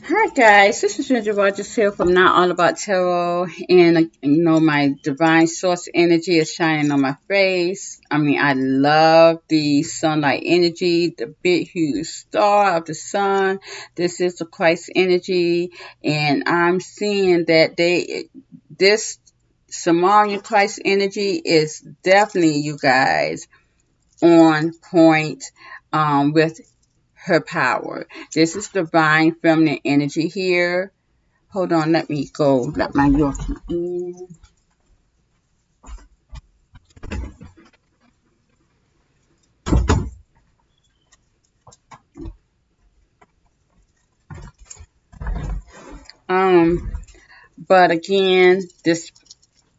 Hi guys, this is Ginger Rogers here from Not All About Tarot, and my divine source energy is shining on my face. I love the sunlight energy, the big huge star of the sun. This is the Christ energy, and I'm seeing that this Samarian Christ energy is definitely, you guys, on point with her power. This is divine feminine energy here. Hold on, let me go. Let my Yorkie in. Um, but again, this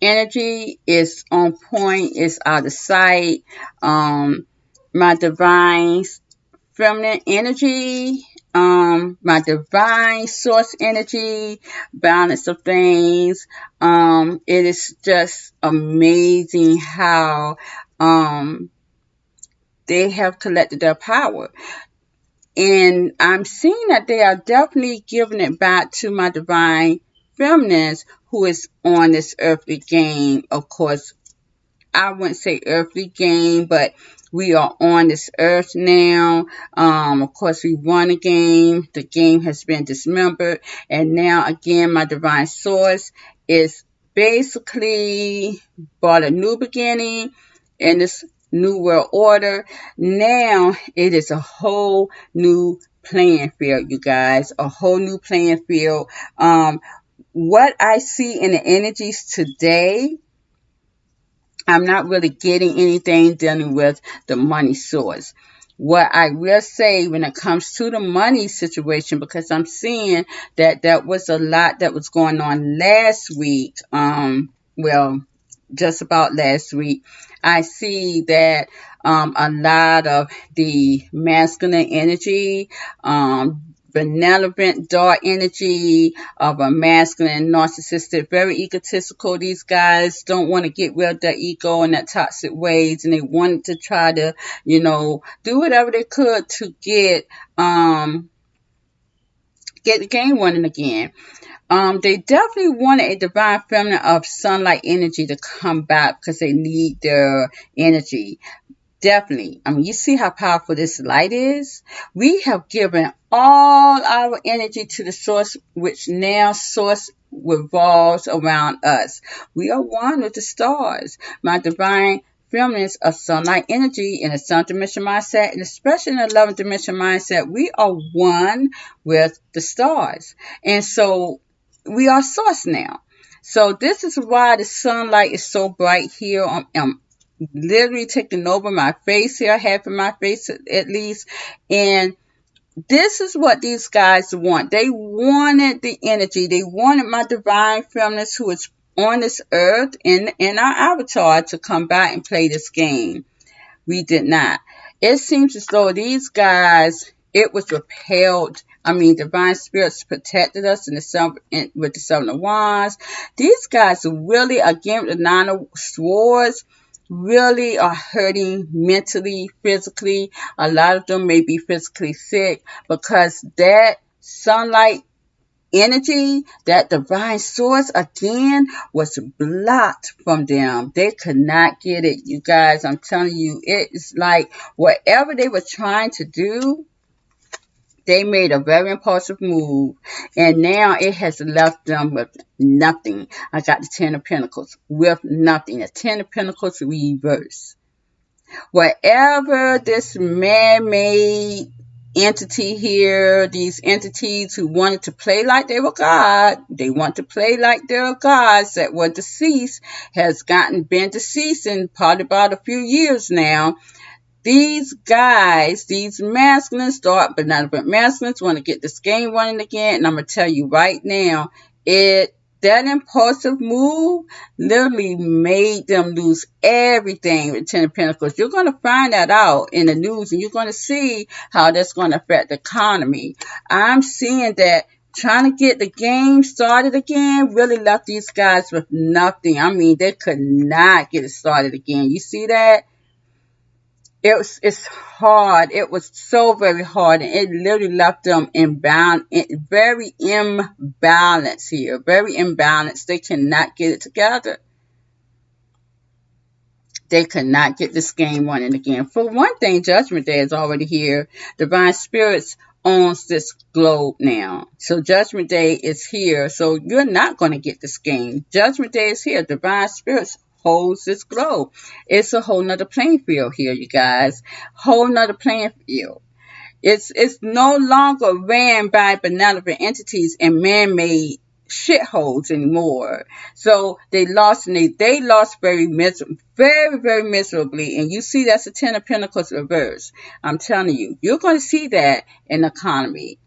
energy is on point. It's out of sight. My divine feminine energy, my divine source energy, balance of things. It is just amazing how they have collected their power. And I'm seeing that they are definitely giving it back to my divine feminines who is on this earthly game. Of course, I wouldn't say earthly game, but we are on this earth now. Of course, we won a game. The game has been dismembered. And now, again, my divine source is basically brought a new beginning in this new world order. Now, it is a whole new playing field, you guys. A whole new playing field. What I see in the energies today, I'm not really getting anything dealing with the money source. What I will say when it comes to the money situation, because I'm seeing that that was a lot that was going on last week. Well, just about last week, I see that a lot of the masculine energy, benevolent dark energy of a masculine narcissistic, very egotistical. These guys don't want to get rid of their ego and that toxic ways, and they wanted to try to, do whatever they could to get the game running again. They definitely wanted a divine feminine of sunlight energy to come back because they need their energy. Definitely. You see how powerful this light is? We have given all our energy to the source, which now source revolves around us. We are one with the stars. My divine feminines of sunlight energy in a sun dimension mindset, and especially in a 11th dimension mindset, we are one with the stars. And so we are source now. So this is why the sunlight is so bright here on literally taking over my face here, half of my face at least. And this is what these guys want. They wanted the energy. They wanted my divine feminines who is on this earth in our avatar to come back and play this game. We did not. It seems as though these guys, it was repelled. Divine spirits protected us with the seven of wands. These guys really, again, with the nine of swords, really are hurting mentally, physically. A lot of them may be physically sick because that sunlight energy, that divine source again was blocked from them. They could not get it, you guys. I'm telling you, it is like whatever they were trying to do, they made a very impulsive move, and now it has left them with nothing. I got the Ten of Pentacles with nothing. The Ten of Pentacles reverse. Whatever this man-made entity here, these entities who wanted to play like they were God, they want to play like they're gods that were deceased, has been deceased in probably about a few years now. These guys, these masculines, dark benevolent masculines, want to get this game running again. And I'm going to tell you right now, that impulsive move literally made them lose everything with Ten of Pentacles. You're going to find that out in the news, and you're going to see how that's going to affect the economy. I'm seeing that trying to get the game started again really left these guys with nothing. They could not get it started again. You see that? It's hard. It was so very hard, and it literally left them very imbalanced here. Very imbalanced. They cannot get it together. They could not get this game running again. For one thing, Judgment Day is already here. Divine Spirits owns this globe now. So Judgment Day is here. So you're not going to get this game. Judgment Day is here. Divine Spirits holds this globe. It's a whole nother playing field here, you guys. Whole nother playing field. It's no longer ran by benevolent entities and man-made shitholes anymore. So they lost, and they lost very miserably. And you see that's the Ten of Pentacles reverse. I'm telling you, you're going to see that in the economy.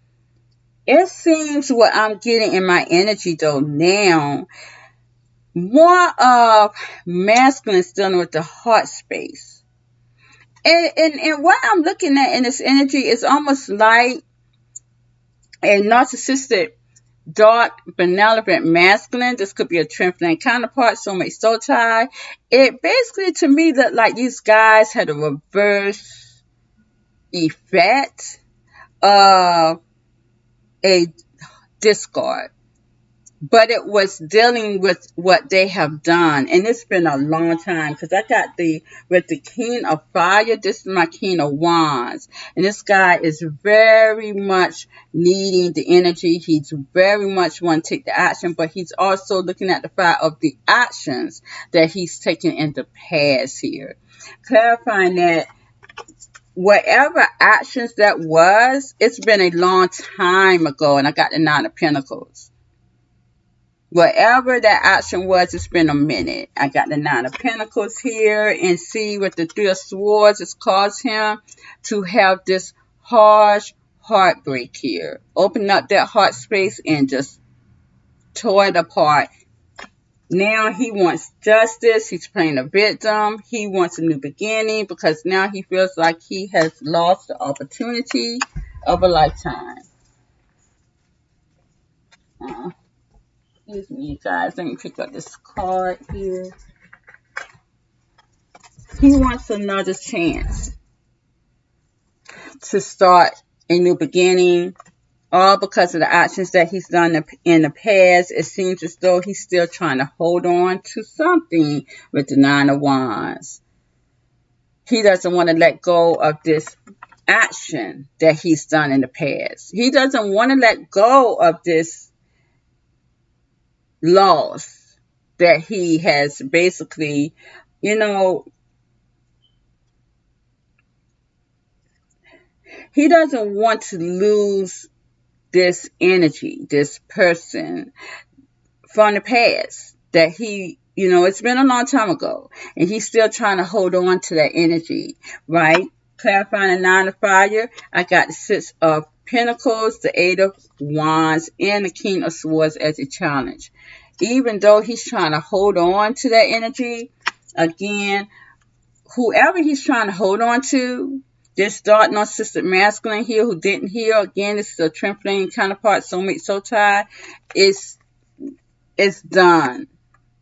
It seems what I'm getting in my energy though now, more of masculine dealing with the heart space. And what I'm looking at in this energy is almost like a narcissistic, dark, benevolent masculine. This could be a twin flame counterpart, soulmate, soul tie. It basically, to me, looked like these guys had a reverse effect of a discard. But it was dealing with what they have done. And it's been a long time, because I got with the King of Fire, this is my King of Wands. And this guy is very much needing the energy. He's very much want to take the action, but he's also looking at the fact of the actions that he's taken in the past here. Clarifying that whatever actions that was, it's been a long time ago. And I got the Nine of Pentacles. Whatever that action was, it's been a minute. I got the Nine of Pentacles here, and see with the Three of Swords, it's caused him to have this harsh heartbreak here. Open up that heart space and just tore it apart. Now he wants justice. He's playing a victim. He wants a new beginning, because now he feels like he has lost the opportunity of a lifetime. Excuse me, you guys. Let me pick up this card here. He wants another chance to start a new beginning, all because of the actions that he's done in the past. It seems as though he's still trying to hold on to something with the Nine of Wands. He doesn't want to let go of this action that he's done in the past. He doesn't want to let go of this loss that he has basically, he doesn't want to lose this energy, this person from the past that it's been a long time ago, and he's still trying to hold on to that energy, right? Clarifying the Nine of Fire, I got the Six of Pentacles, the Eight of Wands, and the King of Swords as a challenge. Even though he's trying to hold on to that energy, again, whoever he's trying to hold on to, this dark narcissistic masculine here who didn't heal, again, this is a twin flame counterpart, soulmate, soul tie, it's done.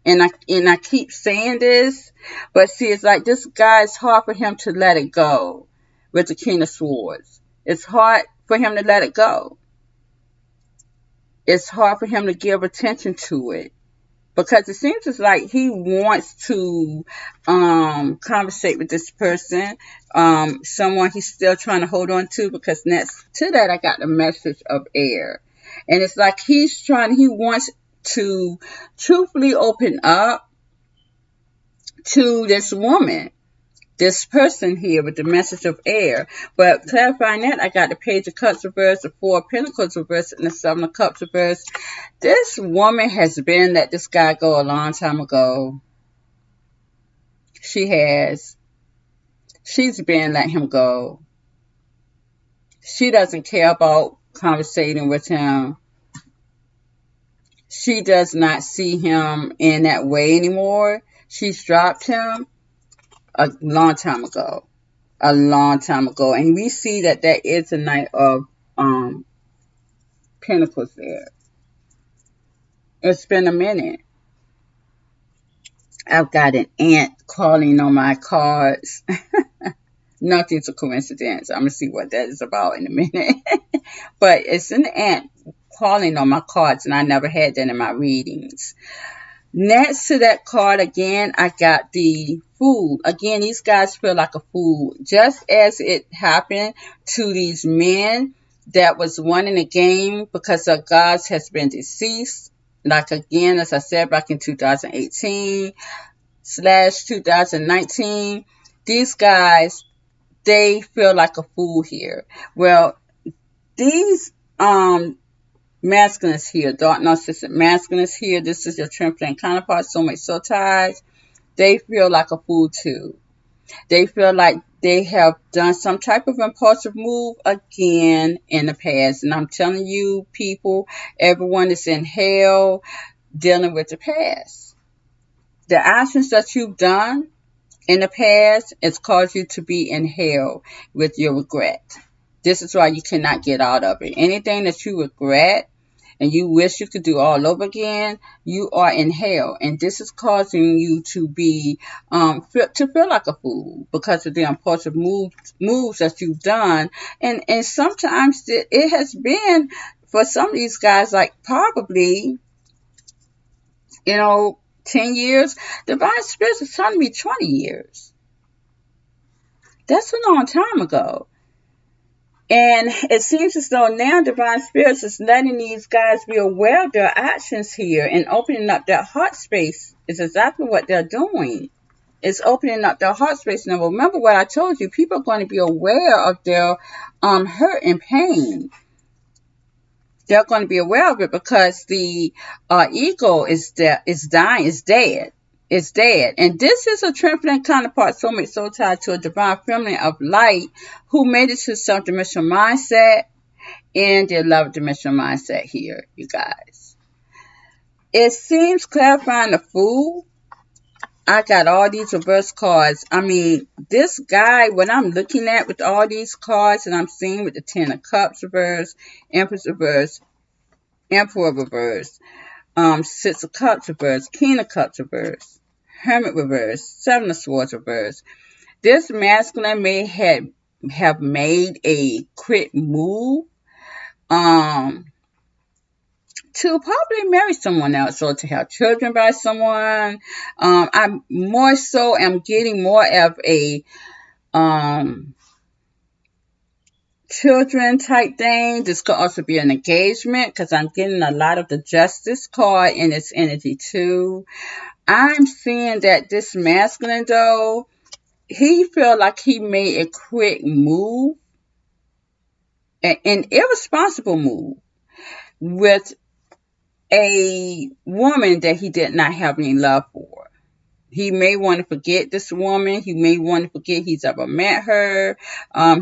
And I keep saying this, but see, it's like this guy, it's hard for him to let it go with the King of Swords. It's hard for him to let it go. It's hard for him to give attention to it, because it seems as like he wants to conversate with this person, someone he's still trying to hold on to, because next to that I got the message of air. And it's like he wants to truthfully open up to this woman, this person here with the message of air. But clarifying that, I got the Page of Cups reversed, the Four of Pentacles reversed, and the Seven of Cups reversed. This woman has been let this guy go a long time ago. She has. She's been let him go. She doesn't care about conversating with him. She does not see him in that way anymore. She's dropped him a long time ago. A long time ago. And we see that there is a Knight of Pentacles there. It's been a minute. I've got an ant crawling on my cards. Nothing's a coincidence. I'm going to see what that is about in a minute. But it's an ant crawling on my cards, and I never had that in my readings. Next to that card again, I got the fool. Again, these guys feel like a fool. Just as it happened to these men that was winning the game because their gods has been deceased. Like again, as I said back in 2018/2019, these guys, they feel like a fool here. Well, these masculines here, dark narcissistic masculines here, this is your twin flame counterpart, soulmate, soul ties. They feel like a fool too. They feel like they have done some type of impulsive move again in the past. And I'm telling you, people, everyone is in hell dealing with the past. The actions that you've done in the past has caused you to be in hell with your regret. This is why you cannot get out of it. Anything that you regret and you wish you could do all over again, you are in hell. And this is causing you to be to feel like a fool because of the impulsive moves that you've done. And sometimes it has been for some of these guys like probably 10 years. Divine Spirits is telling me 20 years. That's a long time ago. And it seems as though now Divine Spirits is letting these guys be aware of their actions here and opening up their heart space is exactly what they're doing. It's opening up their heart space. Now remember what I told you, people are going to be aware of their hurt and pain. They're going to be aware of it because the ego is dying, is dead. It's dead. And this is a twin flame counterpart, soulmate, soul tied to a divine feminine of light who made it to self-dimensional mindset and their love dimensional mindset here, you guys. It seems clarifying the fool. I got all these reverse cards. I mean, this guy, what I'm looking at with all these cards and I'm seeing with the Ten of Cups reverse, Empress reverse, Emperor reverse, Six of Cups reverse, King of Cups reverse, Hermit reverse, Seven of Swords reverse. This masculine may have made a quick move to probably marry someone else or to have children by someone. I more so am getting more of a children type thing. This could also be an engagement because I'm getting a lot of the Justice card in its energy too. I'm seeing that this masculine though, he felt like he made a quick move, an irresponsible move with a woman that he did not have any love for. He may want to forget this woman. He may want to forget he's ever met her.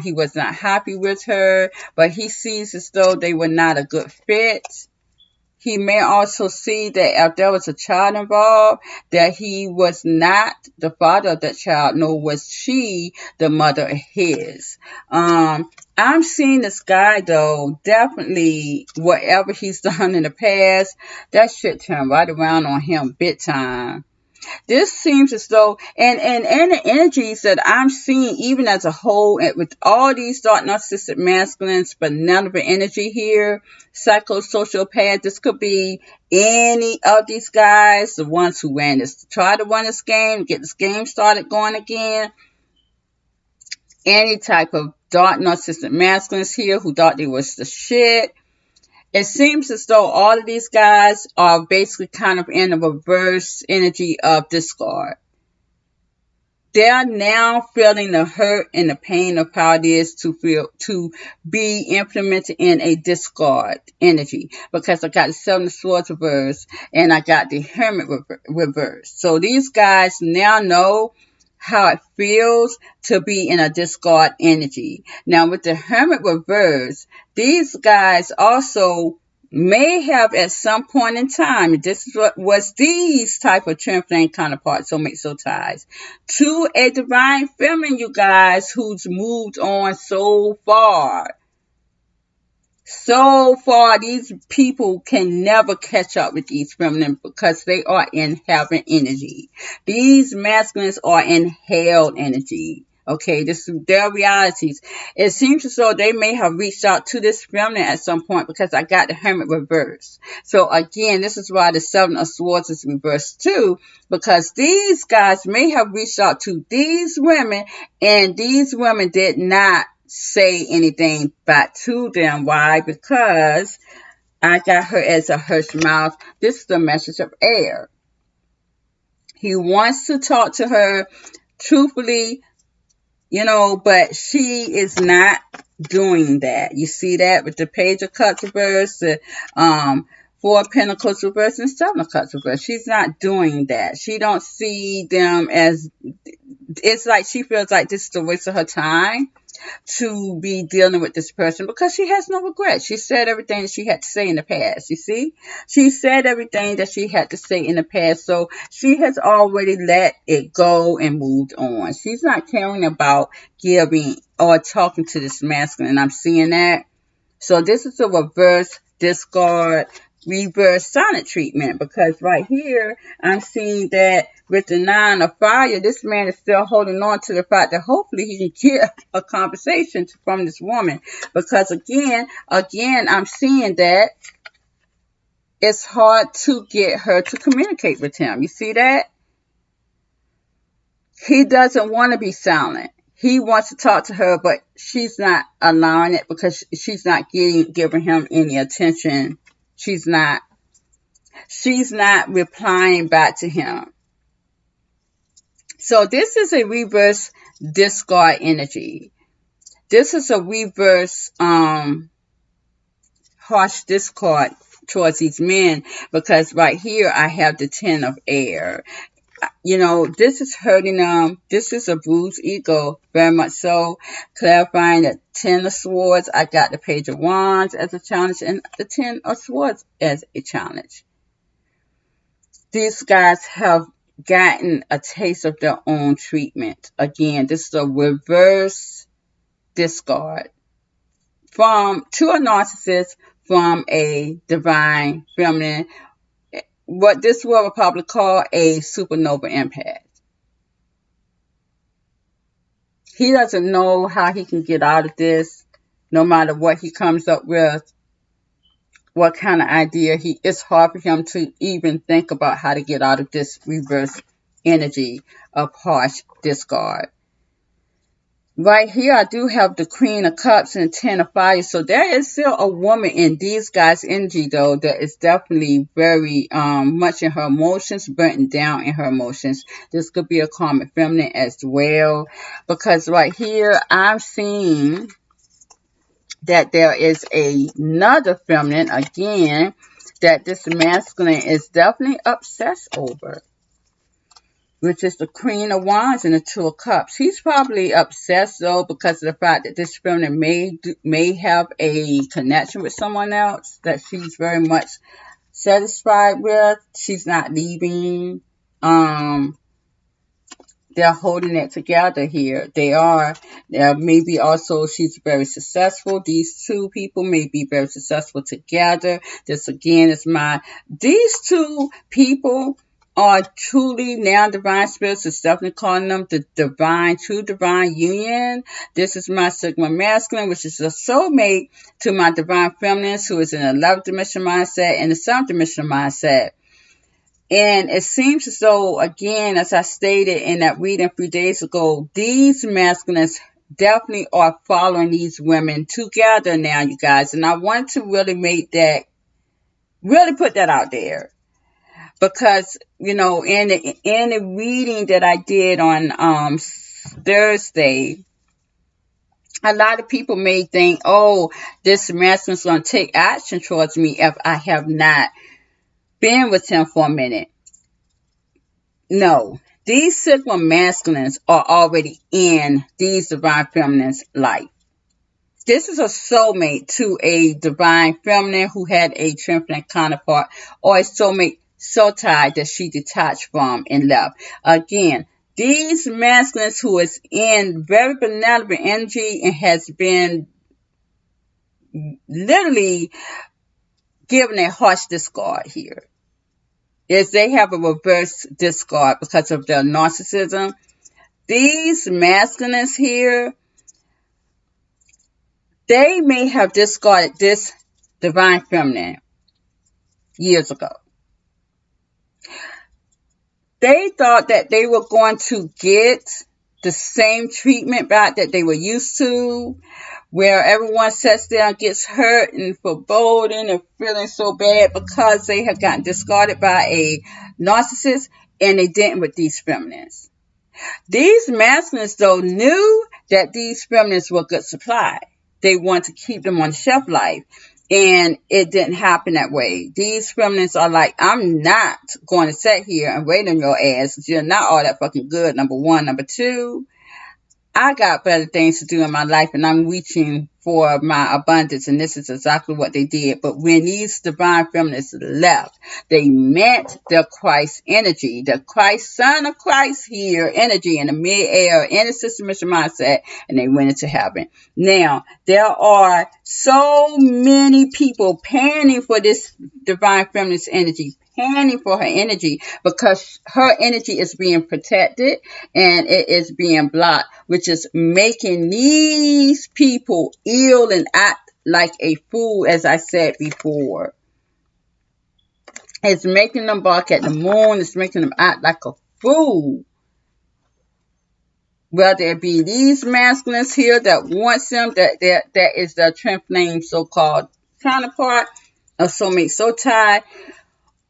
He was not happy with her, but he sees as though they were not a good fit. He may also see that if there was a child involved, that he was not the father of that child, nor was she the mother of his. I'm seeing this guy, though, definitely whatever he's done in the past, that shit turned right around on him big time. This seems as though, and the energies that I'm seeing, even as a whole, with all these dark narcissistic masculines, benevolent energy here, psychosocial, this could be any of these guys, the ones who try to run this game, get this game started going again. Any type of dark narcissistic masculines here who thought they was the shit. It seems as though all of these guys are basically kind of in the reverse energy of discard. They're now feeling the hurt and the pain of how it is to be implemented in a discard energy. Because I got the Seven of Swords reverse and I got the Hermit reverse. So these guys now know how it feels to be in a discard energy. Now with the Hermit reverse, these guys also may have at some point in time, this is what was these type of twin flame counterparts, soulmate, soul ties, to a divine feminine, you guys, who's moved on so far. So far, these people can never catch up with these feminine because they are in heaven energy. These masculines are in hell energy. Okay, this is their realities. It seems as though they may have reached out to this feminine at some point because I got the Hermit reversed. So again, this is why the Seven of Swords is reversed too, because these guys may have reached out to these women and these women did not say anything back to them. Why? Because I got her as a hush mouth. This is the message of air. He wants to talk to her truthfully, but she is not doing that. You see that with the Page of Cups reverse, the Four of Pentacles reverse, and Seven of Cups reverse. She's not doing that. She don't see them as, it's like she feels like this is a waste of her time to be dealing with this person because she has no regrets. She said everything that she had to say in the past. You see, she said everything that she had to say in the past, so she has already let it go and moved on. She's not caring about giving or talking to this masculine, and I'm seeing that. So this is a reverse discard, reverse silent treatment, because right here I'm seeing that with the Nine of Fire, this man is still holding on to the fact that hopefully he can get a conversation from this woman, because again I'm seeing that it's hard to get her to communicate with him. You see that? He doesn't want to be silent. He wants to talk to her, but she's not allowing it because she's not giving him any attention. She's not replying back to him. So this is a reverse discard energy. This is a reverse harsh discard towards these men, because right here I have the Ten of Air. This is hurting them. This is a bruised ego, very much so. Clarifying that Ten of Swords, I got the Page of Wands as a challenge and the Ten of Swords as a challenge. These guys have gotten a taste of their own treatment. Again, this is a reverse discard to a narcissist from a divine feminine, what this world would probably call a supernova empath. He doesn't know how he can get out of this, no matter what he comes up with, what kind of idea. It's hard for him to even think about how to get out of this reverse energy of harsh discard. Right here, I do have the Queen of Cups and Ten of Fire. So there is still a woman in these guys' energy, though, that is definitely very much in her emotions, burnt down in her emotions. This could be a Karmic feminine as well, because right here, I'm seeing that there is another feminine, again, that this masculine is definitely obsessed over, which is the Queen of Wands and the Two of Cups. He's probably obsessed, though, because of the fact that this feminine may have a connection with someone else that she's very much satisfied with. She's not leaving. They're holding it together here. They are. Maybe also she's very successful. These two people may be very successful together. This, again, is these two people are truly now divine spirits. It's definitely calling them the true divine union. This is my Sigma masculine, which is a soulmate to my divine feminine, who is in the 11th dimension mindset and the 7th dimension mindset. And it seems as though, again, as I stated in that reading a few days ago, these masculines definitely are following these women together now, you guys. And I want to really put that out there. Because, in the reading that I did on Thursday, a lot of people may think, oh, this masculine is going to take action towards me if I have not been with him for a minute. No, these Sigma masculines are already in these divine feminines' life. This is a soulmate to a divine feminine who had a twin flame counterpart, or a soulmate so tied that she detached from and left. Again, these masculines who is in very benevolent energy and has been literally given a harsh discard here, is they have a reverse discard because of their narcissism. These masculines here, they may have discarded this divine feminine years ago. They thought that they were going to get the same treatment back that they were used to, where everyone sits there and gets hurt and foreboding and feeling so bad because they have gotten discarded by a narcissist, and they didn't with these feminines. These masculines, though, knew that these feminines were good supply. They wanted to keep them on shelf life. And it didn't happen that way. These feminines are like, I'm not going to sit here and wait on your ass. You're not all that fucking good, number one. Number two, I got better things to do in my life, and I'm reaching for my abundance, and this is exactly what they did. But when these divine feminists left, they met the Christ energy, the Christ, Son of Christ here energy in the mid-air, in the system mindset, and they went into heaven. Now, there are so many people panning for this divine feminist energy, panning for her energy, because her energy is being protected and it is being blocked, which is making these people ill and act like a fool, as I said before. It's making them bark at the moon. It's making them act like a fool. Whether it be these masculines here that wants them, that is the twin flame so-called counterpart, a soulmate soul tie,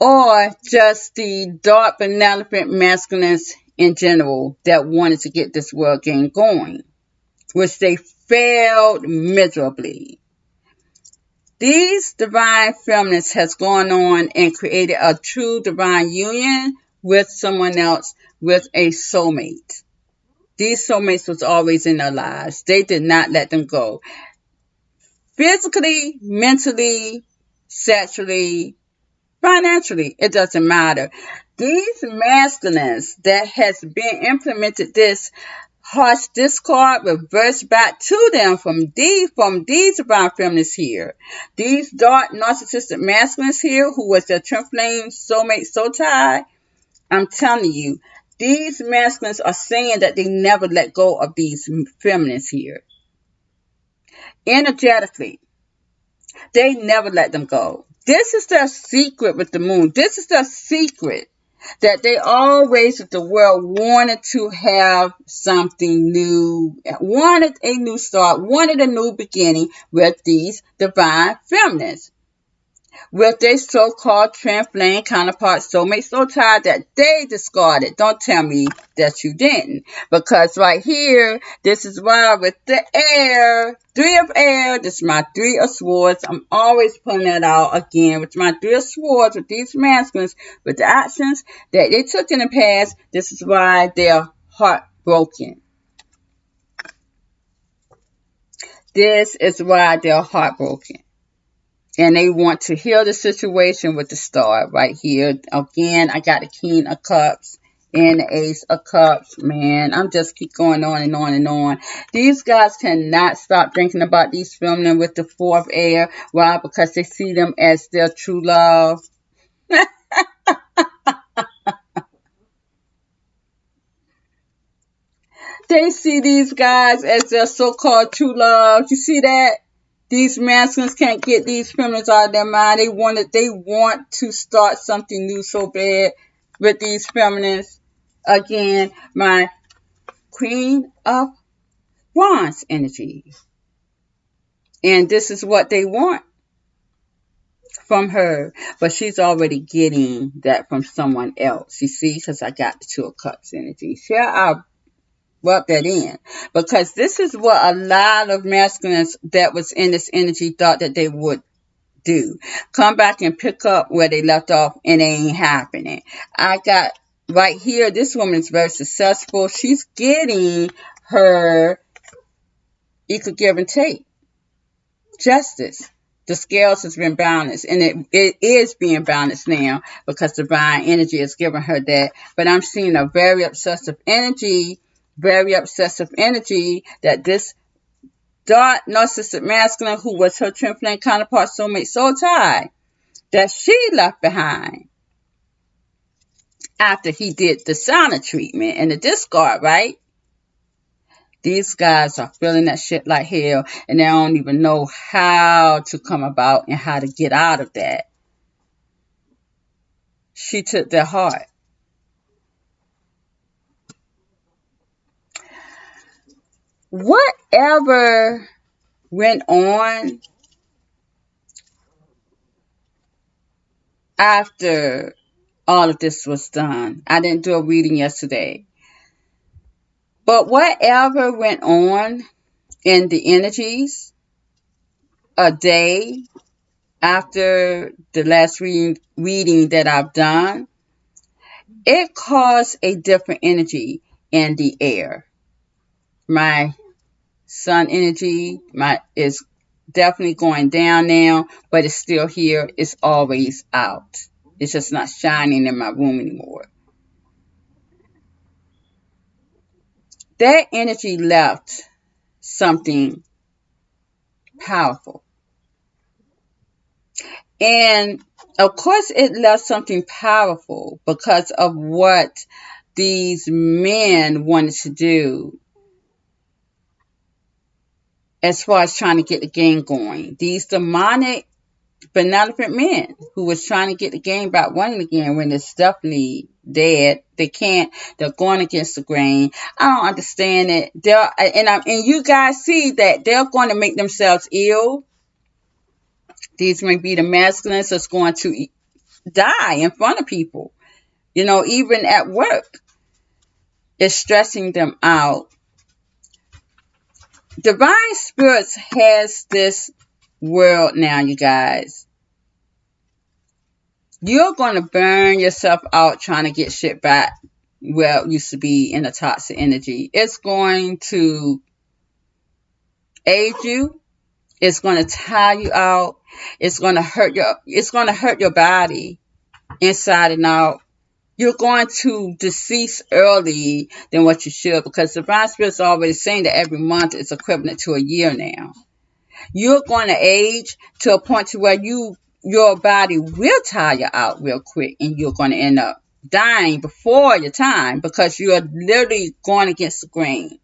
or just the dark benevolent masculines in general that wanted to get this world game going, which they failed miserably. These divine feminists has gone on and created a true divine union with someone else, with a soulmate. These soulmates was always in their lives. They did not let them go. Physically, mentally, sexually, financially, it doesn't matter. These masculines that has been implemented this harsh discard reversed back to them from these divine feminists here. These dark narcissistic masculines here who was their twin flame soulmate soul tie. I'm telling you, these masculines are saying that they never let go of these feminists here. Energetically, they never let them go. This is their secret with the moon. This is their secret, that they always, with the world, wanted to have something new, wanted a new start, wanted a new beginning with these divine feminists, with their so-called twin flame counterpart soulmate soul tie that they discarded. Don't tell me that you didn't, because right here, this is why with the air, three of air, this is my three of swords. I'm always putting that out again with my three of swords, with these masculines, with the actions that they took in the past. This is why they're heartbroken. This is why they're heartbroken. And they want to heal the situation with the star right here. Again, I got the King of Cups and the Ace of Cups. Man, I'm just keep going on and on and on. These guys cannot stop thinking about these feminine with the Four of Air. Why? Because they see them as their true love. They see these guys as their so-called true love. You see that? These masculines can't get these feminines out of their mind. They want to start something new so bad with these feminines. Again, my Queen of Wands energy. And this is what they want from her. But she's already getting that from someone else. You see, because I got the Two of Cups energy. See how I rub that in, because this is what a lot of masculines that was in this energy thought that they would do. Come back and pick up where they left off, and it ain't happening. I got right here, this woman is very successful. She's getting her equal give and take. Justice. The scales has been balanced, and it is being balanced now because divine energy is giving her that. But I'm seeing a very obsessive energy that this dark narcissistic masculine who was her twin flame counterpart soulmate soul tie, that she left behind after he did the sauna treatment and the discard, right? These guys are feeling that shit like hell, and they don't even know how to come about and how to get out of that. She took their heart. Whatever went on after all of this was done, I didn't do a reading yesterday, but whatever went on in the energies a day after the last reading that I've done, it caused a different energy in the air. My sun energy is definitely going down now, but it's still here. It's always out. It's just not shining in my room anymore. That energy left something powerful. And of course, it left something powerful because of what these men wanted to do as far as trying to get the game going. These demonic, benevolent men who was trying to get the game back running again when it's definitely dead. They can't. They're going against the grain. I don't understand it. And you guys see that they're going to make themselves ill. These may be the masculines that's going to die in front of people. Even at work, it's stressing them out. Divine Spirits has this world now, you guys. You're going to burn yourself out trying to get shit back where it used to be in a toxic energy. It's going to age you. It's going to tire you out. It's going to hurt your body inside and out. You're going to decease early than what you should, because Divine Spirit's already saying that every month is equivalent to a year now. You're going to age to a point to where your body will tire out real quick, and you're going to end up dying before your time because you're literally going against the grain.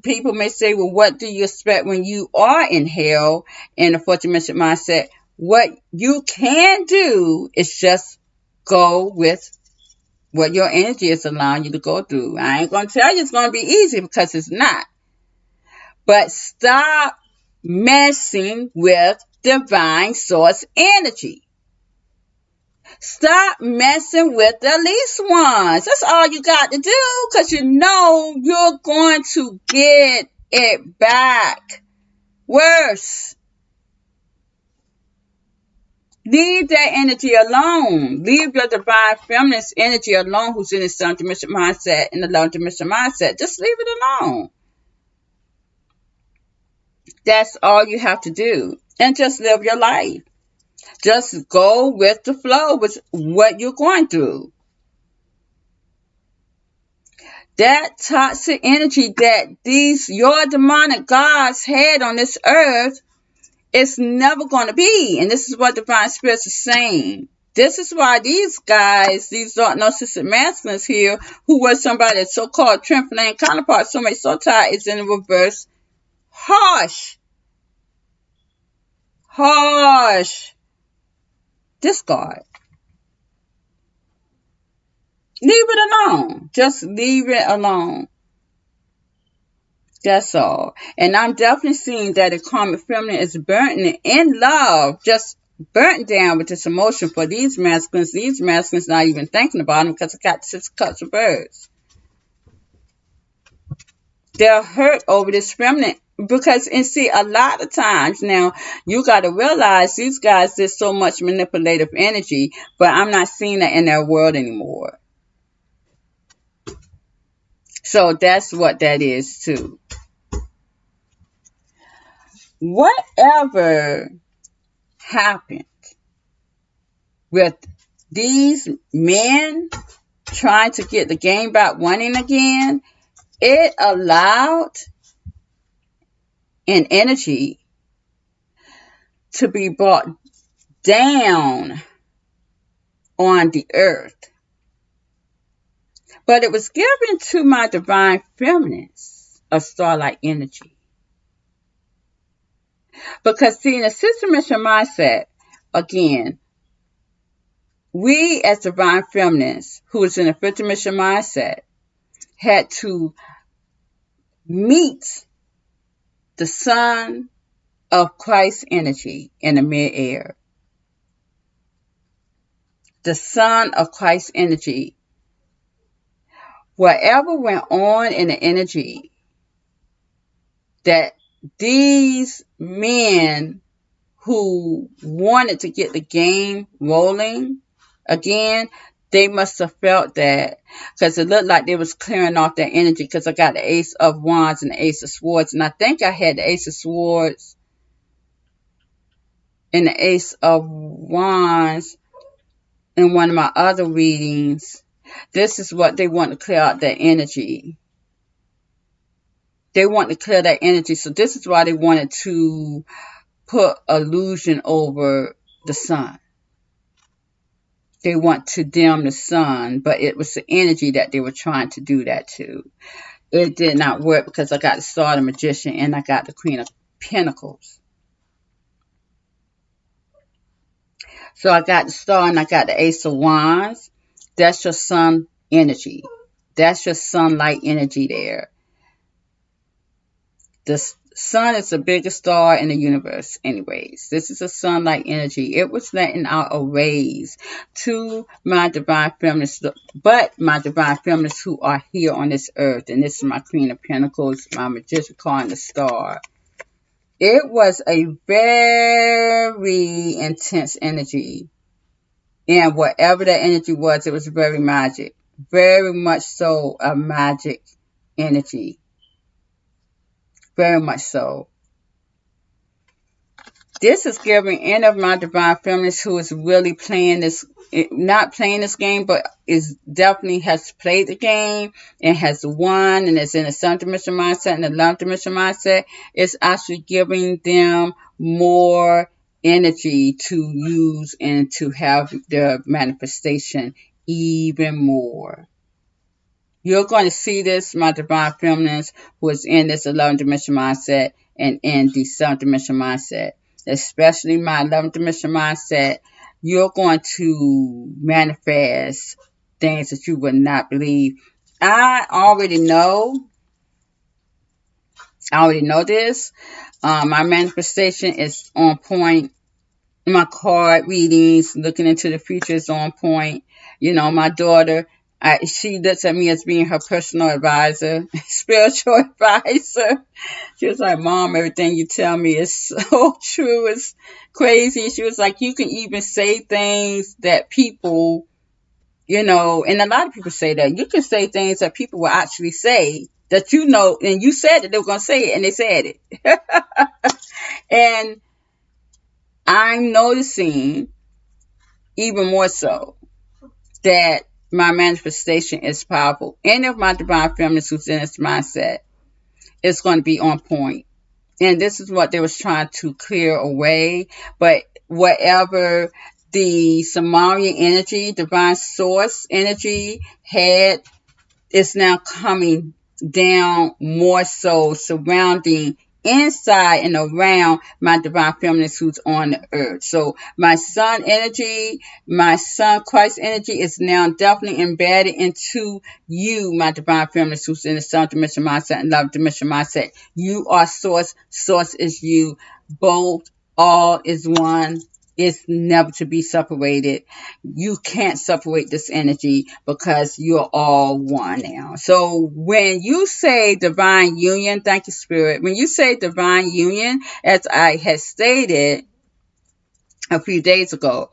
People may say, well, what do you expect when you are in hell in the fourth dimension mindset? What you can do is just go with what your energy is allowing you to go through. I ain't going to tell you it's going to be easy, because it's not. But stop messing with divine source energy. Stop messing with the least ones. That's all you got to do, because you're going to get it back worse. Leave that energy alone. Leave your divine feminist energy alone, who's in the 7th dimension mindset and the 11th dimension mindset. Just leave it alone. That's all you have to do. And just live your life. Just go with the flow with what you're going through. That toxic energy that your demonic gods had on this earth, it's never going to be. And this is what Divine Spirits is saying. This is why these guys, these narcissistic masculines here, who were somebody's so-called twin flame counterpart, so much so tied, is in the reverse. Harsh. Discard. Leave it alone. Just leave it alone. That's all. And I'm definitely seeing that the karmic feminine is burnt in love, just burnt down with this emotion for these masculines. These masculines not even thinking about them, because I got 6 cups of birds. They're hurt over this feminine. Because, and see, a lot of times now, you got to realize these guys, there's so much manipulative energy, but I'm not seeing that in their world anymore. So that's what that is too. Whatever happened with these men trying to get the game back running again, it allowed an energy to be brought down on the earth. But it was given to my divine feminines of starlight energy. Because see, in a sixth dimension mindset, again, we as divine feminines who is in a fifth dimension mindset had to meet the sun of Christ energy in the mid-air. The sun of Christ energy. Whatever went on in the energy that these men who wanted to get the game rolling again, they must have felt that, because it looked like they was clearing off their energy, because I got the Ace of Wands and the Ace of Swords, and I think I had the Ace of Swords and the Ace of Wands in one of my other readings. This is what they want to clear out their energy. They want to clear that energy, so this is why they wanted to put illusion over the sun. They want to dim the sun, but it was the energy that they were trying to do that to. It did not work because I got the Star of the Magician and I got the Queen of Pentacles. So I got the Star and I got the Ace of Wands. That's your sun energy. That's your sunlight energy there. The sun is the biggest star in the universe anyways. This is a sunlight energy. It was letting out a rays to my divine feminists, but my divine feminists who are here on this earth. And this is my Queen of Pentacles, my Magician card, and the Star. It was a very intense energy. And whatever that energy was, it was very magic. Very much so a magic energy. Very much so. This is giving any of my divine feminists who is really playing this, not playing this game, but is definitely has played the game and has won and is in a 7th dimension mindset and a 11th dimension mindset. It's actually giving them more energy to use and to have their manifestation even more. You're going to see this, my divine feminines, who is in this 11th dimension mindset and in the 7th dimension mindset. Especially my 11th dimension mindset, you're going to manifest things that you would not believe. I already know this. My manifestation is on point. My card readings, looking into the future, is on point. You know, my daughter, she looks at me as being her personal advisor, spiritual advisor. She was like, Mom, everything you tell me is so true. It's crazy. She was like, you can even say things that people, you know, and a lot of people say that. You can say things that people will actually say that you know, and you said that they were going to say it, and they said it. And I'm noticing even more so that my manifestation is powerful. Any of my divine feminists who's in this mindset is going to be on point. And this is what they was trying to clear away. But whatever the Sumerian energy, divine source energy had, is now coming down more so, surrounding inside and around my divine feminines who's on the earth. So my sun energy, my sun Christ energy is now definitely embedded into you, my divine feminines who's in the 7th dimension mindset and 11th dimension mindset. You are source. Source is you. Both, all is one. It's never to be separated. You can't separate this energy because you're all one now. So when you say divine union, thank you, Spirit. When you say divine union, as I had stated a few days ago,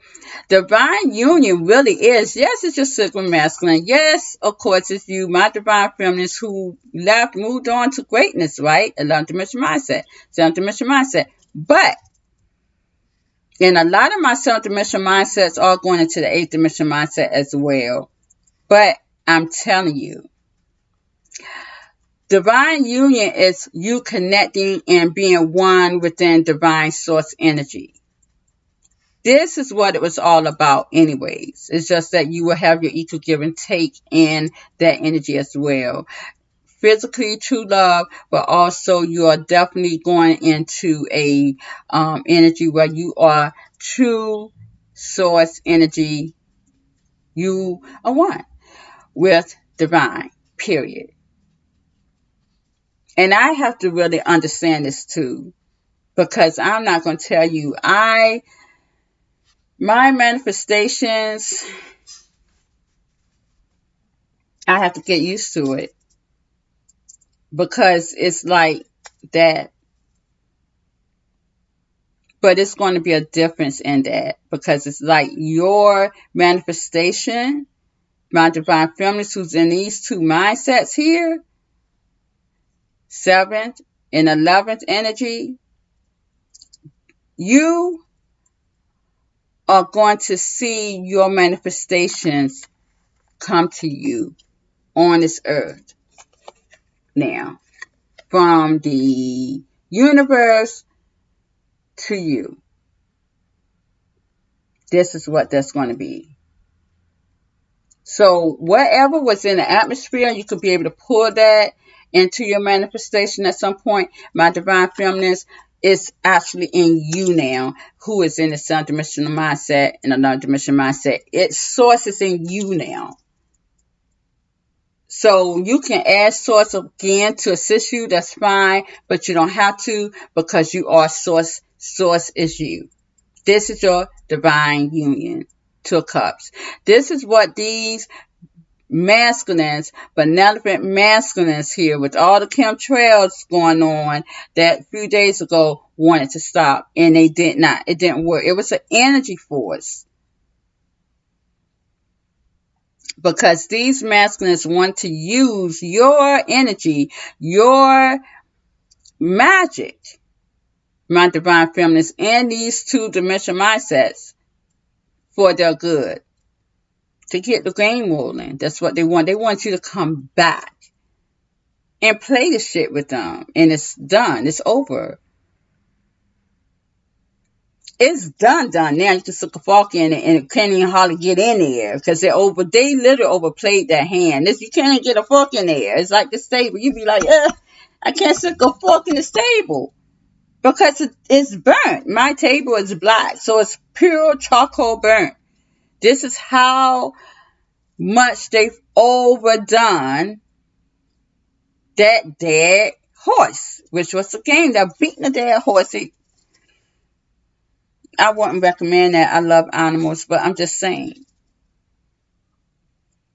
divine union really is, yes, it's your sacred masculine. Yes, of course, it's you, my divine feminines who moved on to greatness, right? 11th dimension mindset, 7th dimension mindset. But and a lot of my 7th dimension mindsets are going into the 8th dimension mindset as well. But I'm telling you, divine union is you connecting and being one within divine source energy. This is what it was all about anyways. It's just that you will have your equal give and take in that energy as well. physically true love, but also you are definitely going into a energy where you are true source energy. You are one with divine, period. And I have to really understand this too, because I'm not going to tell you, my manifestations, I have to get used to it, because it's like that. But it's going to be a difference in that, because it's like your manifestation, my divine feminine who's in these two mindsets here, 7th and 11th energy, you are going to see your manifestations come to you on this earth now, from the universe to you. This is what that's going to be. So whatever was in the atmosphere, you could be able to pull that into your manifestation at some point. My divine feminines is actually in you now, who is in the sun dimensional mindset and another dimensional mindset. Its source is in you now. So you can add source again to assist you, that's fine, but you don't have to, because you are source. Source is you. This is your divine union. 2 of Cups. This is what these masculines, benevolent masculines here, with all the chemtrails going on that few days ago, wanted to stop, and they did not. It didn't work. It was an energy force, because these masculines want to use your energy, your magic, my divine feminines, and these 2-dimensional mindsets for their good, to get the game rolling. That's what they want. They want you to come back and play the shit with them. And it's done. It's over. It's done. Now you can stick a fork in it and it can't even hardly get in there, because they literally overplayed that hand. You can't even get a fork in there. It's like the stable. You be like, I can't stick a fork in the stable, because it's burnt. My table is black, so it's pure charcoal burnt. This is how much they've overdone that dead horse, which was the game. They're beating the dead horse. I wouldn't recommend that. I love animals, but I'm just saying,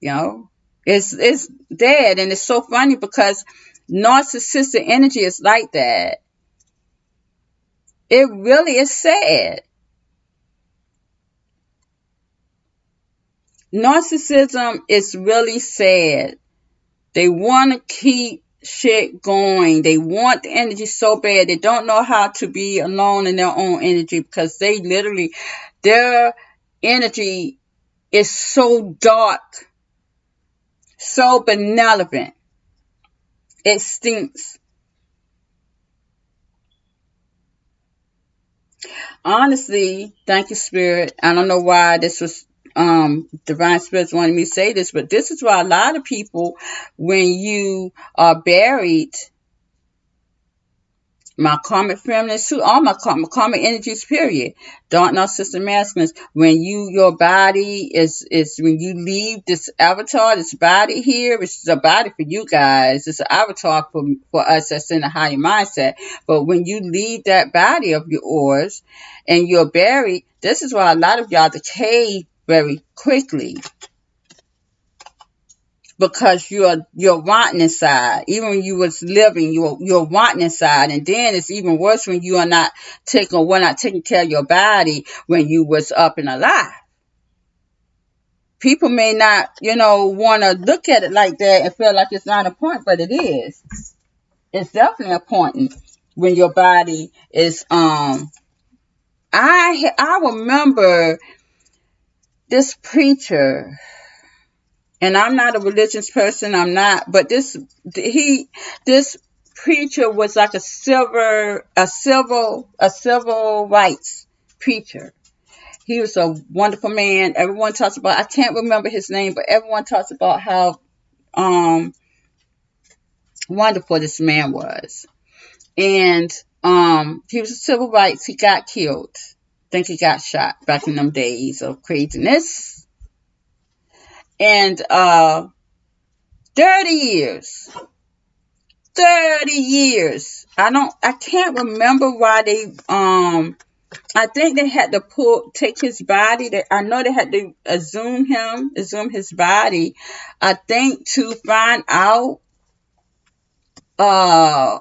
it's dead. And it's so funny, because narcissistic energy is like that. It really is sad. Narcissism is really sad. They want to keep shit going. They want the energy so bad. They don't know how to be alone in their own energy, because their energy is so dark, so benevolent. It stinks. Honestly, thank you, Spirit. I don't know why this was divine spirits wanted me to say this, but this is why a lot of people, when you are buried, my karmic feminines too, all my karmic energies, period, dark narcissistic masculines, when your body is when you leave this avatar, this body here, which is a body for you guys, it's an avatar for us that's in a higher mindset, but when you leave that body of yours and you're buried, this is why a lot of y'all decay very quickly, because you're wanting inside. Even when you was living, you're wanting inside, and then it's even worse when you are not taking care of your body when you was up and alive. People may not, want to look at it like that and feel like it's not important, but it is. It's definitely important when your body is. I remember this preacher. And I'm not a religious person. I'm not, but this preacher was like a civil rights preacher. He was a wonderful man. Everyone talks about. I can't remember his name, but everyone talks about how Wonderful this man was. And he was a civil rights. He got killed. I think he got shot back in them days of craziness. And 30 years. 30 years. I can't remember why they I think they had to take his body. I know they had to exhume his body. I think to find out uh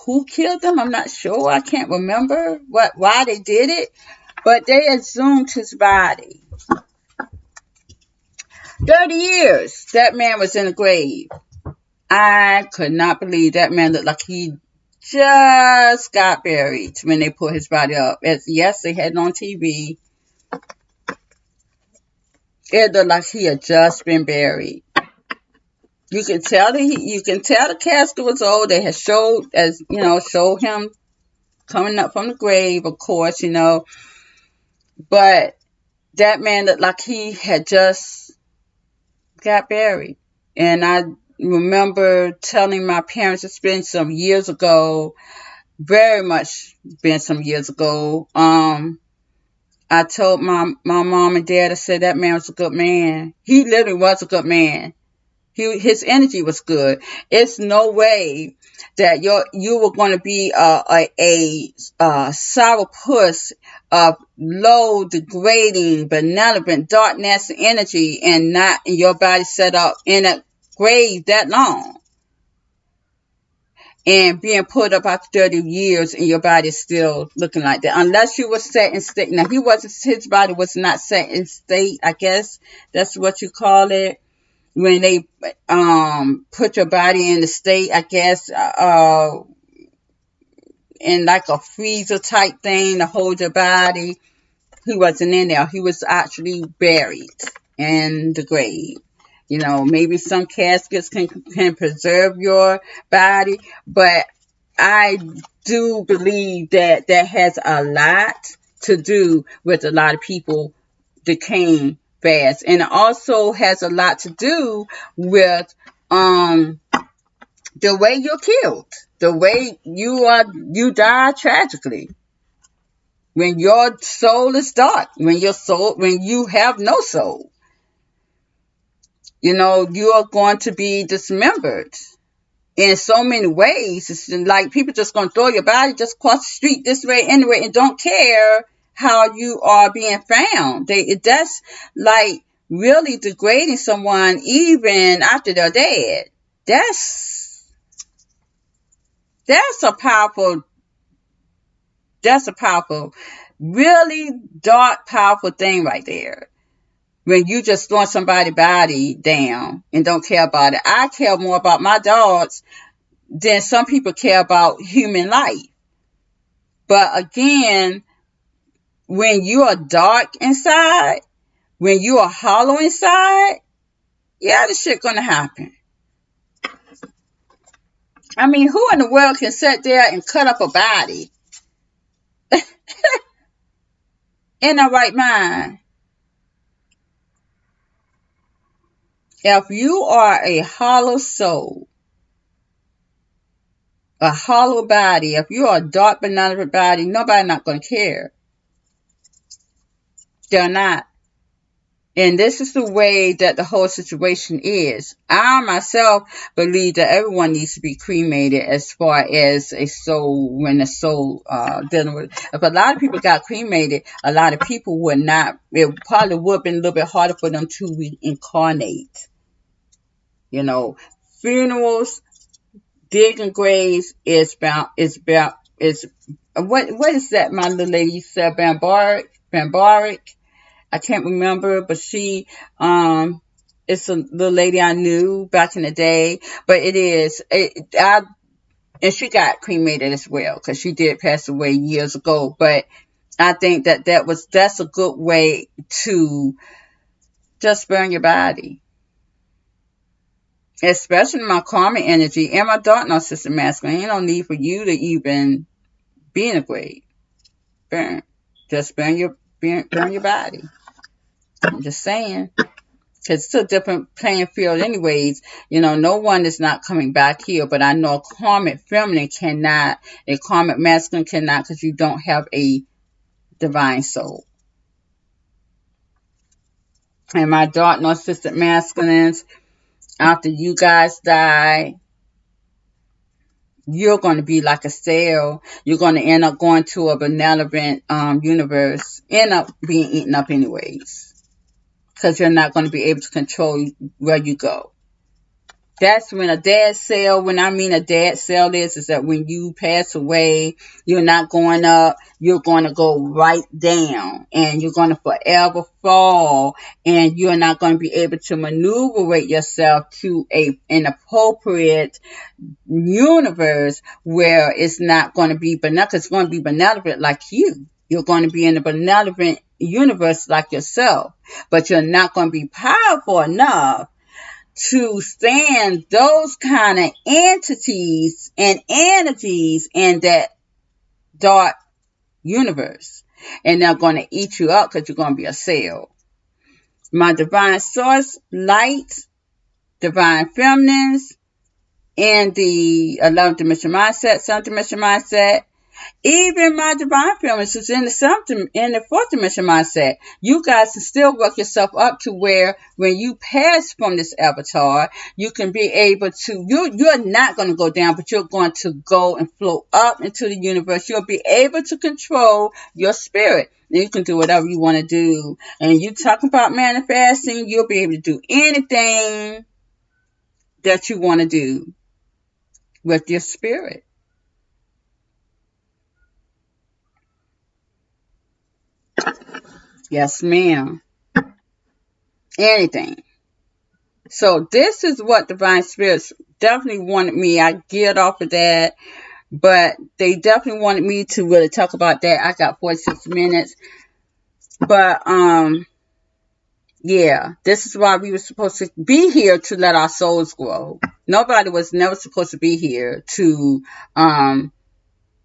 who killed him. I'm not sure. I can't remember why they did it, but they exhumed his body. 30 years that man was in the grave. I could not believe that man looked like he just got buried when they put his body up. Yes, they had it on TV. It looked like he had just been buried. You can tell the casket was old. They had showed him coming up from the grave, of course, but that man looked like he had just got buried. And I remember telling my parents, it's been some years ago, very much been some years ago. I told my mom and dad, I said that man was a good man. He literally was a good man. His energy was good. It's no way that you were going to be a sourpuss of low, degrading, benevolent, dark, nasty energy and not your body set up in a grave that long and being put up after 30 years and your body is still looking like that. Unless you were set in state. Now, his body was not set in state, I guess that's what you call it. When they put your body in the state, I guess, in like a freezer type thing to hold your body, he wasn't in there. He was actually buried in the grave. Maybe some caskets can preserve your body, but I do believe that has a lot to do with a lot of people decaying fast, and it also has a lot to do with the way you're killed, the way you die tragically, when your soul is dark, when you have no soul. You are going to be dismembered in so many ways. It's like people just going to throw your body just across the street this way, anyway, and don't care how you are being found. That's like really degrading someone even after they're dead. That's a powerful, really dark, powerful thing right there. When you just throwing somebody's body down and don't care about it. I care more about my dogs than some people care about human life. But again, when you are dark inside, when you are hollow inside, yeah, this shit gonna happen. I mean, who in the world can sit there and cut up a body in the right mind? If you are a hollow soul, a hollow body, if you are a dark, benevolent body, nobody not going to care. They're not. And this is the way that the whole situation is. I myself believe that everyone needs to be cremated as far as a soul, when a soul dealing with. If a lot of people got cremated, a lot of people would not. It probably would have been a little bit harder for them to reincarnate. Funerals, digging graves is what is that my little lady said, barbaric. I can't remember, but she it's a little lady I knew back in the day, but and she got cremated as well because she did pass away years ago. But I think that's a good way to just burn your body. Especially my karmic energy and my dark narcissistic masculine. Ain't no need for you to even be in a grave. Just burn your body. I'm just saying. It's still a different playing field anyways. No one is not coming back here, but I know a karmic feminine cannot, a karmic masculine cannot, because you don't have a divine soul. And my dark narcissistic masculines, after you guys die, you're going to be like a cell. You're going to end up going to a benevolent universe, end up being eaten up anyways, because you're not going to be able to control where you go. That's when a dead cell, when I mean a dead cell is that when you pass away, you're not going up, you're going to go right down, and you're going to forever fall, and you're not going to be able to maneuver yourself to an appropriate universe where it's not going to be benevolent. It's going to be benevolent like you. You're going to be in a benevolent universe like yourself, but you're not going to be powerful enough to stand those kind of entities and energies in that dark universe. And they're going to eat you up because you're going to be a cell. My divine source, light, divine feminines, and the 11th dimension mindset, 7th dimension mindset, even my divine feminines is in the 4th dimension mindset. You guys can still work yourself up to where when you pass from this avatar, you can be able to, you're not going to go down, but you're going to go and float up into the universe. You'll be able to control your spirit. And you can do whatever you want to do. And you talking about manifesting, you'll be able to do anything that you want to do with your spirit. Yes, ma'am. Anything. So this is what divine spirits definitely wanted me. I geared off of that, but they definitely wanted me to really talk about that. I got 46 minutes. But yeah, this is why we were supposed to be here, to let our souls grow. Nobody was never supposed to be here to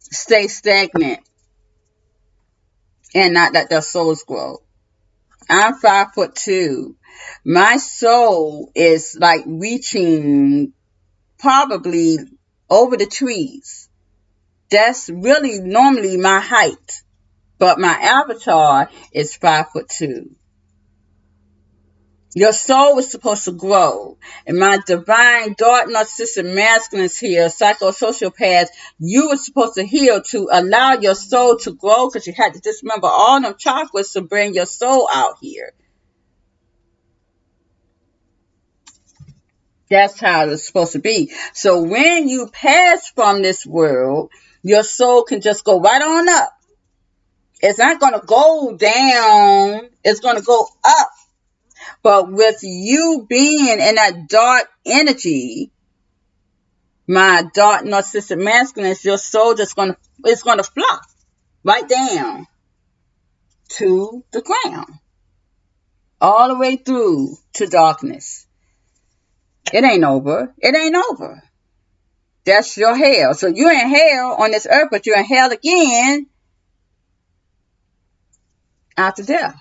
stay stagnant and not let their souls grow. I'm 5'2". My soul is like reaching probably over the trees. That's really normally my height. But my avatar is 5'2". Your soul is supposed to grow. And my divine dark narcissistic masculines here, psychosocial you were supposed to heal to allow your soul to grow, because you had to dismember all them chakras to bring your soul out here. That's how it's supposed to be. So when you pass from this world, your soul can just go right on up. It's not going to go down. It's going to go up. But with you being in that dark energy, my dark narcissistic masculine, your soul just it's going to flop right down to the ground, all the way through to darkness. It ain't over. It ain't over. That's your hell. So you're in hell on this earth, but you're in hell again after death.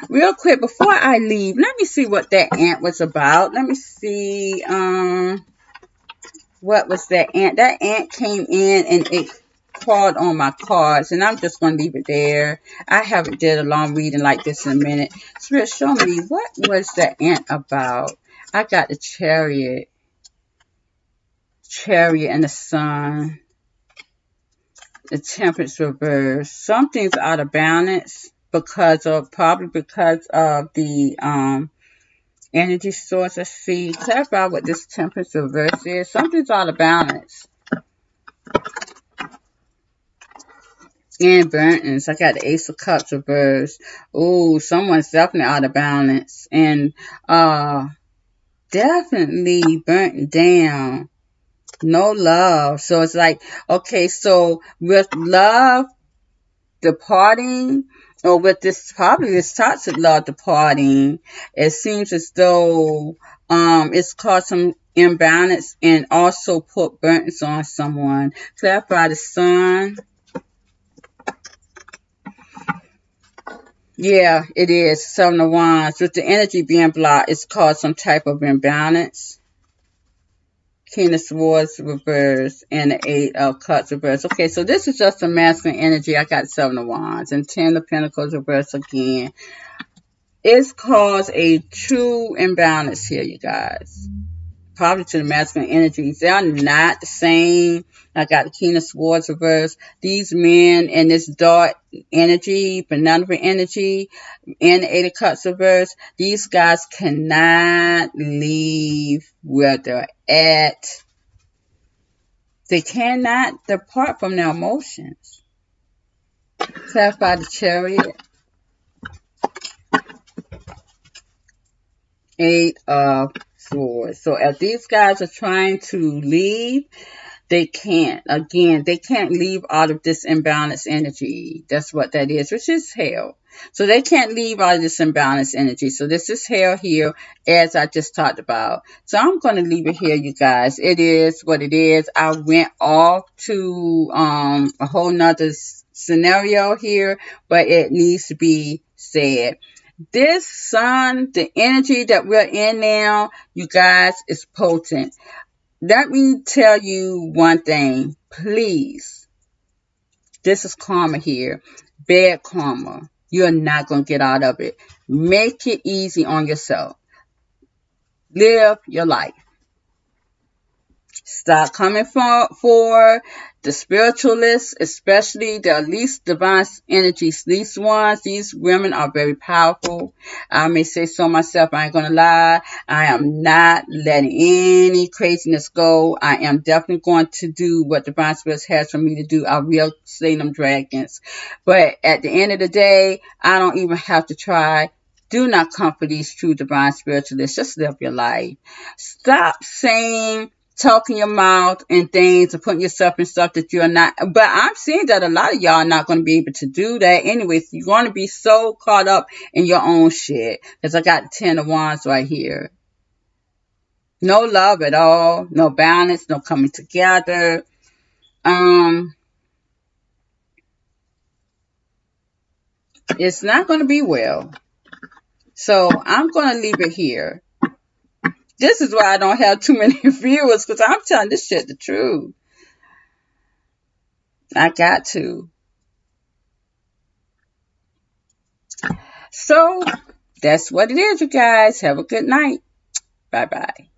Real quick, before I leave, let me see what that ant was about. Let me see, what was that ant? That ant came in and it crawled on my cards, and I'm just going to leave it there. I haven't did a long reading like this in a minute. Spirit, show me, what was that ant about? I got the chariot and the sun. The temperance reverse. Something's out of balance probably because of the energy source. Let's see. Clarify what this temperance reverse is. Something's out of balance. And burnings. I got the Ace of Cups reverse. Ooh, someone's definitely out of balance. And definitely burnt down. No love. So it's like, okay, so with love departing, or with this toxic love departing, it seems as though it's caused some imbalance and also put burdens on someone. Clarify the sun. Yeah, it is. Seven of Wands. With the energy being blocked, it's caused some type of imbalance. King of Swords reverse and the Eight of Cups reverse. Okay, so this is just a masculine energy. I got Seven of Wands and Ten of Pentacles reverse again. It's caused a true imbalance here, you guys. Probably to the masculine energies. They are not the same. I got the King of Swords reverse. These men in this dark energy, benevolent energy, and the Eight of Cups reverse, these guys cannot leave where they're at. They cannot depart from their emotions. Clarify the Chariot. Eight of Swords. So if these guys are trying to leave, they can't. Again, they can't leave out of this imbalanced energy. That's what that is, which is hell. So they can't leave out of this imbalanced energy. So this is hell here, as I just talked about. So I'm going to leave it here, you guys. It is what it is. I went off to a whole nother scenario here, but it needs to be said. This sun, the energy that we're in now, you guys, is potent. Let me tell you one thing, please. This is karma here. Bad karma. You're not going to get out of it. Make it easy on yourself. Live your life. Stop coming for the spiritualists, especially the least divine energies. These ones, these women are very powerful. I may say so myself. I ain't going to lie. I am not letting any craziness go. I am definitely going to do what divine spirits has for me to do. I will slay them dragons. But at the end of the day, I don't even have to try. Do not come for these true divine spiritualists. Just live your life. Stop saying, talking your mouth and things and putting yourself in stuff that you're not. But I'm seeing that a lot of y'all are not going to be able to do that. Anyways, you're going to be so caught up in your own shit. Because I got 10 of Wands right here. No love at all. No balance. No coming together. It's not going to be well. So I'm going to leave it here. This is why I don't have too many viewers, because I'm telling this shit the truth. I got to. So that's what it is, you guys. Have a good night. Bye-bye.